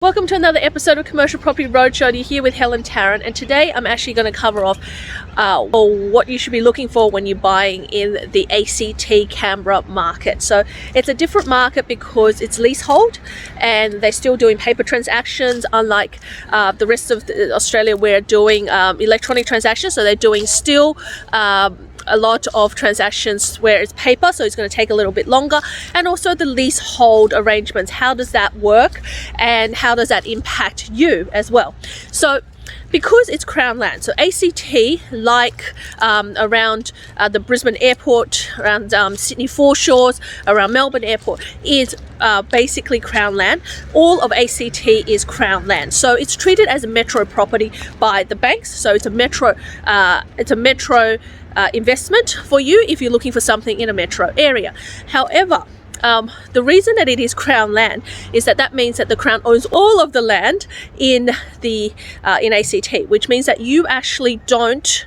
Welcome to another episode of Commercial Property Roadshow. You're here with Helen Tarrant, and today I'm actually going to cover off what you should be looking for when you're buying in the ACT Canberra market. So it's a different market because it's leasehold and they're still doing paper transactions, unlike the rest of Australia where doing electronic transactions. So they're doing still a lot of transactions where it's paper, so it's going to take a little bit longer. And also the leasehold arrangements, how does that work and how does that impact you as well? So because it's Crown land, so ACT, like around the Brisbane airport, around Sydney foreshores, around Melbourne airport, is basically Crown land. All of ACT is Crown land, so it's treated as a metro property by the banks. So it's a metro investment for you if you're looking for something in a metro area. However, the reason that it is Crown land is that means that the Crown owns all of the land in ACT, which means that you actually don't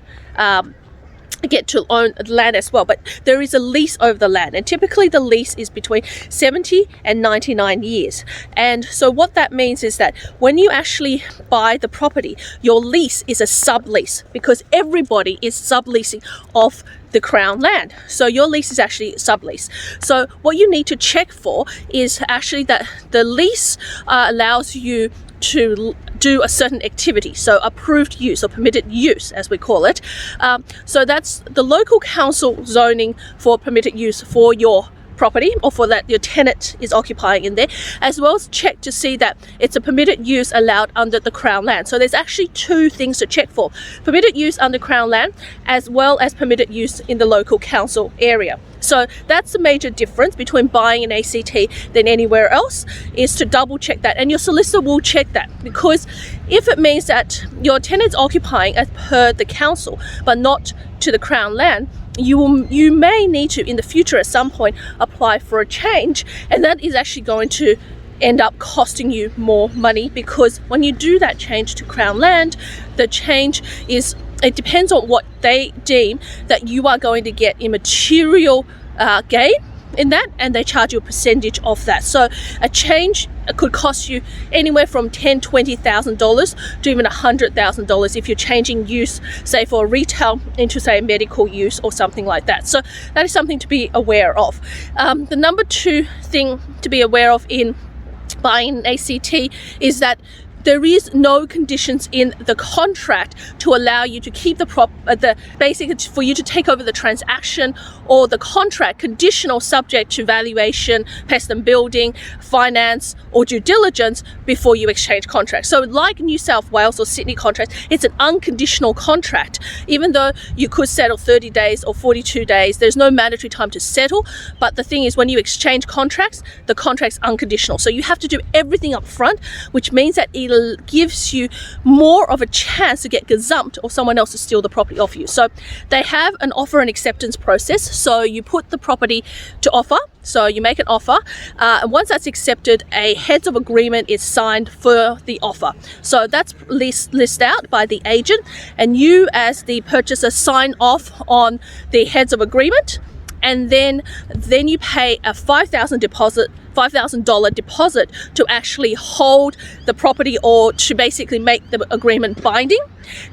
get to own land as well, but there is a lease over the land, and typically the lease is between 70 and 99 years. And so what that means is that when you actually buy the property, your lease is a sublease because everybody is subleasing off the Crown land. So your lease is actually sublease. So what you need to check for is actually that the lease allows you to do a certain activity, so approved use or permitted use as we call it. So that's the local council zoning for permitted use for your property or for that your tenant is occupying in there, as well as check to see that it's a permitted use allowed under the Crown land. So there's actually two things to check for: permitted use under Crown land as well as permitted use in the local council area. So that's the major difference between buying an ACT than anywhere else, is to double check that, and your solicitor will check that, because if it means that your tenant's occupying as per the council but not to the Crown land, you may need to in the future at some point apply for a change, and that is actually going to end up costing you more money, because when you do that change to Crown land, the change is, it depends on what they deem that you are going to get immaterial gain in that, and they charge you a percentage of that. So a change could cost you anywhere from $10,000-$20,000 to even $100,000 if you're changing use, say for retail into say medical use or something like that. So that is something to be aware of. The number two thing to be aware of in buying an ACT is that there is no conditions in the contract to allow you to keep basically for you to take over the transaction or the contract conditional subject to valuation, pest and building, finance or due diligence before you exchange contracts. So like New South Wales or Sydney contracts, it's an unconditional contract. Even though you could settle 30 days or 42 days, there's no mandatory time to settle. But the thing is, when you exchange contracts, the contract's unconditional. So you have to do everything up front, which means that it gives you more of a chance to get gazumped or someone else to steal the property off you. So they have an offer and acceptance process. So you put the property to offer. So you make an offer, and once that's accepted, a heads of agreement is signed for the offer. So that's listed out by the agent, and you as the purchaser sign off on the heads of agreement, and then you pay a $5,000 deposit to actually hold the property or to basically make the agreement binding.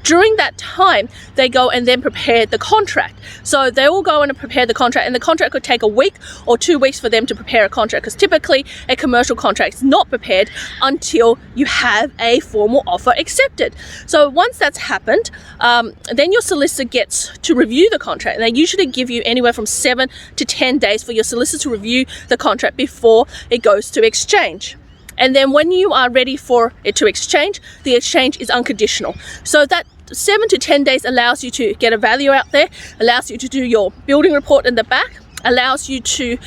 During that time, they go and then prepare the contract. So they will go and prepare the contract, and the contract could take a week or 2 weeks for them to prepare a contract, because typically a commercial contract is not prepared until you have a formal offer accepted. So once that's happened, then your solicitor gets to review the contract, and they usually give you anywhere from 7 to 10 days for your solicitor to review the contract before it goes to exchange. And then when you are ready for it to exchange, the exchange is unconditional. So that 7 to 10 days allows you to get a value out there, allows you to do your building report in the back, allows you to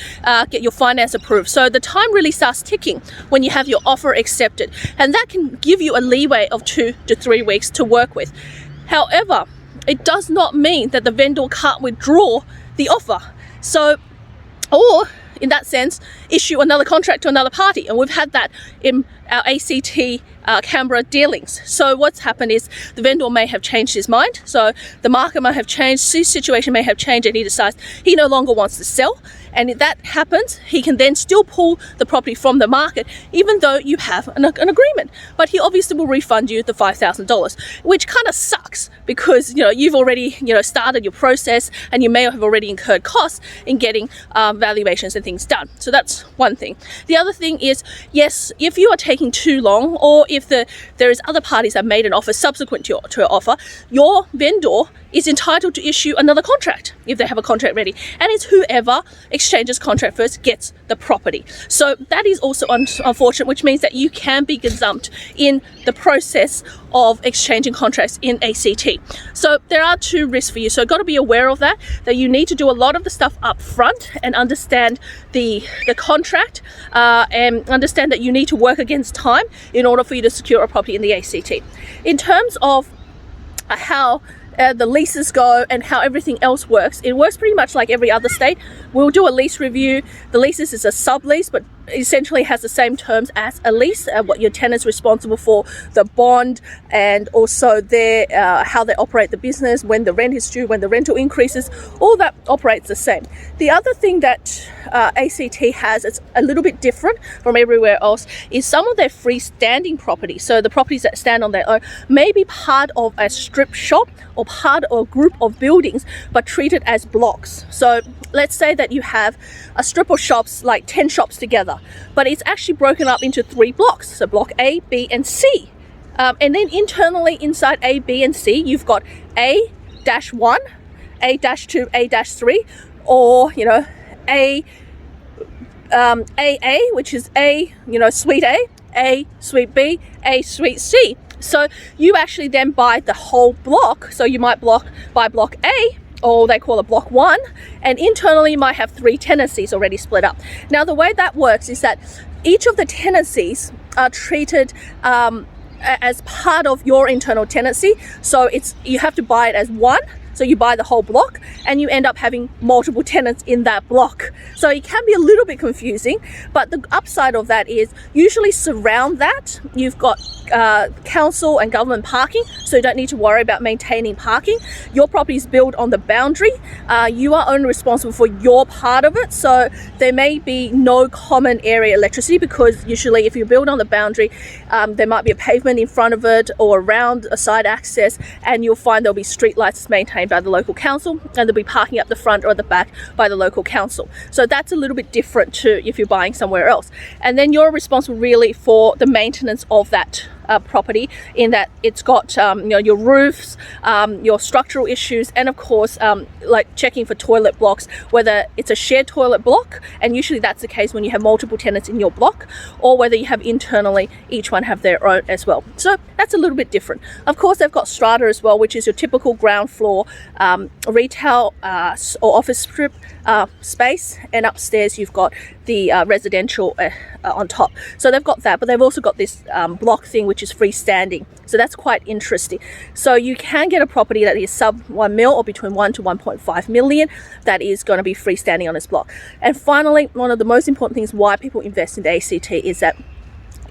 get your finance approved. So the time really starts ticking when you have your offer accepted, and that can give you a leeway of 2 to 3 weeks to work with. However, it does not mean that the vendor can't withdraw the offer. So, or in that sense, issue another contract to another party. And we've had that in our ACT Canberra dealings. So what's happened is the vendor may have changed his mind. So the market may have changed, his situation may have changed, and he decides he no longer wants to sell. And if that happens, he can then still pull the property from the market, even though you have an agreement. But he obviously will refund you the $5,000, which kind of sucks because you've already started your process, and you may have already incurred costs in getting valuations and things done. So that's one thing. The other thing is, yes, if you are taking too long, or if there is other parties that made an offer subsequent to your offer, your vendor is entitled to issue another contract if they have a contract ready, and it's whoever exchanges contract first gets the property. So that is also unfortunate, which means that you can be gazumped in the process of exchanging contracts in ACT. So there are two risks for you. So got to be aware of that you need to do a lot of the stuff up front and understand the contract, and understand that you need to work against time in order for you to secure a property in the ACT. In terms of how the leases go and how everything else works, it works pretty much like every other state. We'll do a lease review. The leases is a sublease, but essentially has the same terms as a lease. What your tenant's responsible for, the bond, and also how they operate the business, when the rent is due, when the rental increases, all that operates the same. The other thing that ACT has, it's a little bit different from everywhere else, is some of their freestanding properties. So the properties that stand on their own may be part of a strip shop or part of a group of buildings, but treated as blocks. So let's say that you have a strip of shops, like 10 shops together, but it's actually broken up into 3 blocks. So block A, B, and C. And then internally inside A, B, and C, you've got A-1, A-2, A-3, or, AA, which is A, suite A, suite B, A, suite C. So you actually then buy the whole block. So you might buy block A, or they call it block 1, and internally you might have 3 tenancies already split up. Now the way that works is that each of the tenancies are treated as part of your internal tenancy. So you have to buy it as one. So you buy the whole block and you end up having multiple tenants in that block. So it can be a little bit confusing, but the upside of that is usually surround that you've got council and government parking, so you don't need to worry about maintaining parking. Your property is built on the boundary. You are only responsible for your part of it, so there may be no common area electricity, because usually if you build on the boundary, there might be a pavement in front of it or around a side access, and you'll find there'll be street lights maintained by the local council, and there'll be parking up the front or at the back by the local council. So that's a little bit different to if you're buying somewhere else. And then you're responsible really for the maintenance of that property, in that it's got your roofs, your structural issues, and of course like checking for toilet blocks, whether it's a shared toilet block, and usually that's the case when you have multiple tenants in your block, or whether you have internally each one have their own as well. So that's a little bit different. Of course they've got strata as well, which is your typical ground floor retail or office strip space, and upstairs you've got the residential on top. So they've got that, but they've also got this block thing which is freestanding. So that's quite interesting. So you can get a property that is sub 1 mil or between 1 to 1.5 million that is going to be freestanding on this block. And finally, one of the most important things why people invest in the ACT is that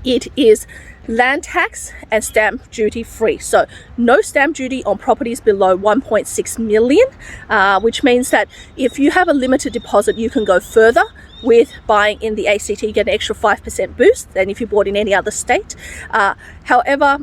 it is land tax and stamp duty free. So no stamp duty on properties below 1.6 million, which means that if you have a limited deposit, you can go further with buying in the ACT. You get an extra 5% boost than if you bought in any other state. However,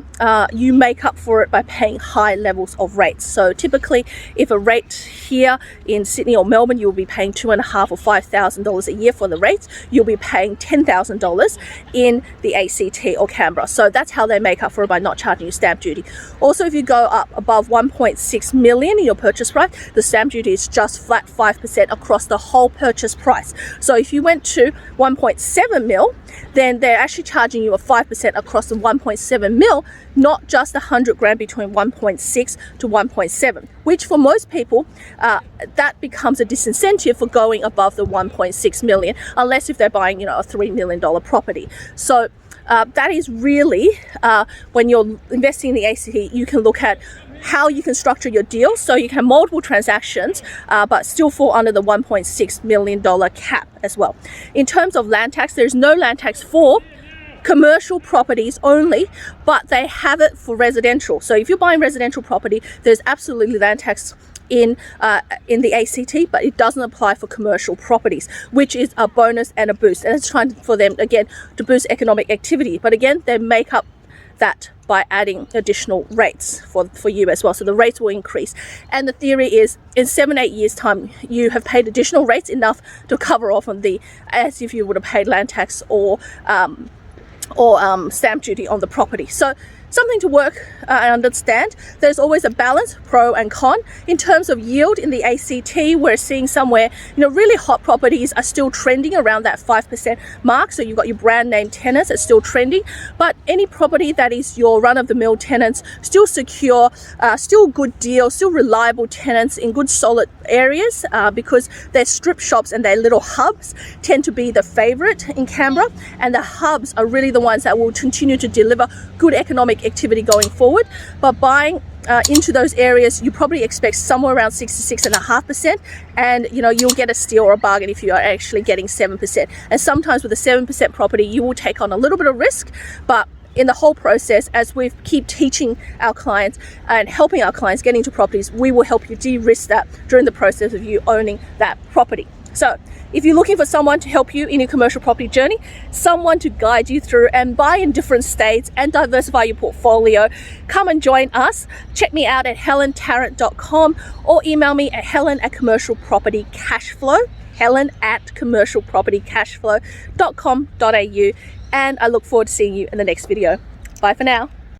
you make up for it by paying high levels of rates. So typically, if a rate here in Sydney or Melbourne, you'll be paying $2,500 or $5,000 a year for the rates, you'll be paying $10,000 in the ACT or Canberra. So that's how they make up for it, by not charging you stamp duty. Also, if you go up above 1.6 million in your purchase price, the stamp duty is just flat 5% across the whole purchase price. So if you went to 1.7 mil, then they're actually charging you a 5% across the 1.7 mil, not just 100 grand between 1.6 to 1.7, which for most people, that becomes a disincentive for going above the 1.6 million, unless if they're buying, a $3 million property. So that is really, when you're investing in the ACT, you can look at how you can structure your deal so you can have multiple transactions, but still fall under the $1.6 million cap as well. In terms of land tax, there's no land tax for commercial properties only, but they have it for residential. So if you're buying residential property, there's absolutely land tax in the ACT, but it doesn't apply for commercial properties, which is a bonus and a boost. And it's trying for them, again, to boost economic activity. But again, they make up that by adding additional rates for you as well. So the rates will increase. And the theory is in 7-8 years time, you have paid additional rates enough to cover off on as if you would have paid land tax or stamp duty on the property. So something to work and understand. There's always a balance, pro and con. In terms of yield in the ACT, we're seeing somewhere, really hot properties are still trending around that 5% mark. So you've got your brand name tenants that's still trending, but any property that is your run-of-the-mill tenants, still secure, still good deal, still reliable tenants in good solid areas, because their strip shops and their little hubs tend to be the favorite in Canberra, and the hubs are really the ones that will continue to deliver good economic activity going forward. But buying into those areas, you probably expect somewhere around 6 to 6.5%, and you'll get a steal or a bargain if you are actually getting 7%. And sometimes with a 7% property, you will take on a little bit of risk, but in the whole process, as we keep teaching our clients and helping our clients get into properties, we will help you de-risk that during the process of you owning that property. So if you're looking for someone to help you in your commercial property journey, someone to guide you through and buy in different states and diversify your portfolio, come and join us. Check me out at helentarrant.com or email me at helen@commercialpropertycashflow, helen@commercialpropertycashflow.com.au. And I look forward to seeing you in the next video. Bye for now.